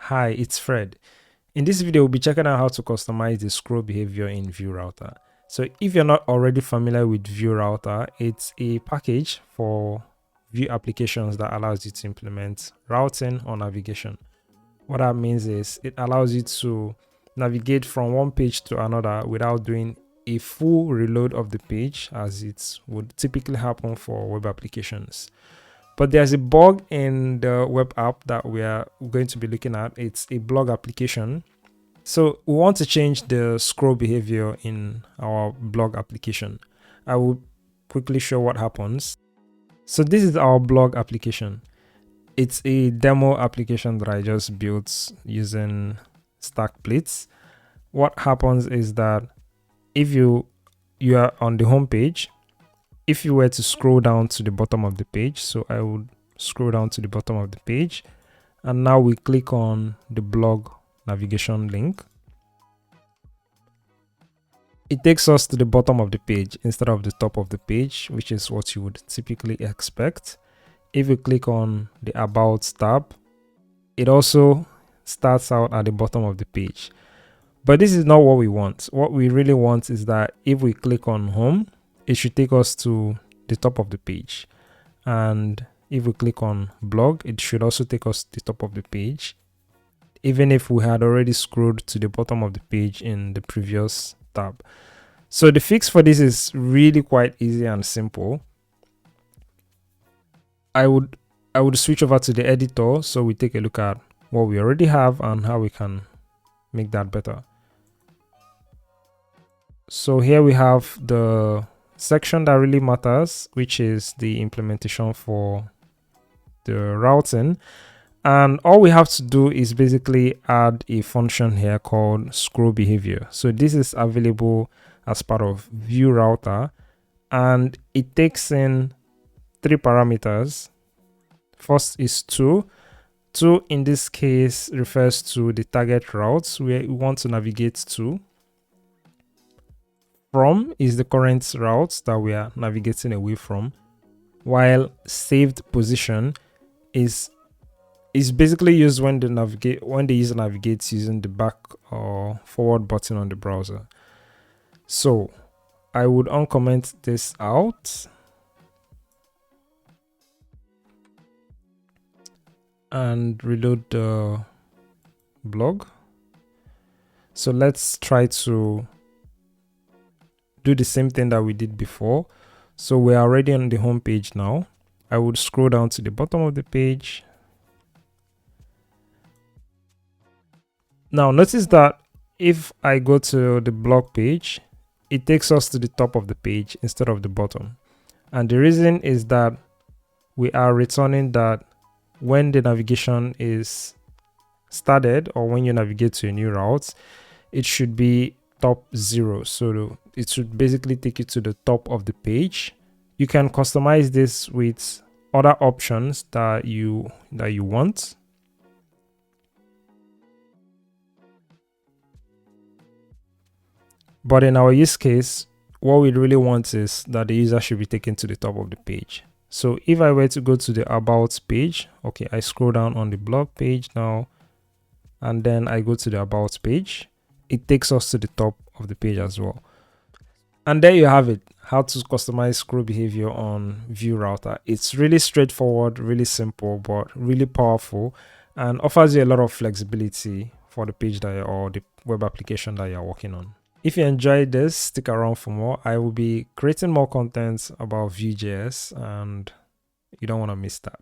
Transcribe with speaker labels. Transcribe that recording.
Speaker 1: Hi, it's Fred. In this video, we'll be checking out how to customize the scroll behavior in Vue Router. So if you're not already familiar with Vue Router, it's a package for Vue applications that allows you to implement routing or navigation. What that means is it allows you to navigate from one page to another without doing a full reload of the page, as it would typically happen for web applications. But there's a bug in the web app that we are going to be looking at. It's a blog application. So we want to change the scroll behavior in our blog application. I will quickly show what happens. So this is our blog application. It's a demo application that I just built using stack plates. What happens is that if you are on the home page, if you were to scroll down to the bottom of the page, so I would scroll down to the bottom of the page, and now we click on the blog navigation link. It takes us to the bottom of the page instead of the top of the page, which is what you would typically expect. If we click on the About tab, it also starts out at the bottom of the page. But this is not what we want. What we really want is that if we click on Home, it should take us to the top of the page. And if we click on Blog, it should also take us to the top of the page, even if we had already scrolled to the bottom of the page in the previous tab. So the fix for this is really quite easy and simple. I would switch over to the editor so we take a look at what we already have and how we can make that better. So here we have the section that really matters, which is the implementation for the routing. And all we have to do is basically add a function here called scroll behavior. So this is available as part of Vue Router, and it takes in 3 parameters. First is 2. 2 in this case refers to the target routes where we want to navigate to. From is the current routes that we are navigating away from, while saved position is basically used when the user navigates using the back or forward button on the browser. So I would uncomment this out and reload the blog. So let's try to do the same thing that we did before. So we're already on the home page now. I would scroll down to the bottom of the page. Now notice that if I go to the blog page, it takes us to the top of the page instead of the bottom. And the reason is that we are returning that when the navigation is started, or when you navigate to a new route, it should be top 0. So it should basically take you to the top of the page. You can customize this with other options that you want. But in our use case, what we really want is that the user should be taken to the top of the page. So if I were to go to the About page, okay, I scroll down on the blog page now, and then I go to the About page, it takes us to the top of the page as well. And there you have it, how to customize scroll behavior on Vue Router. It's really straightforward, really simple, but really powerful, and offers you a lot of flexibility for the page or the web application that you're working on. If you enjoyed this, stick around for more. I will be creating more content about Vue.js, and you don't want to miss that.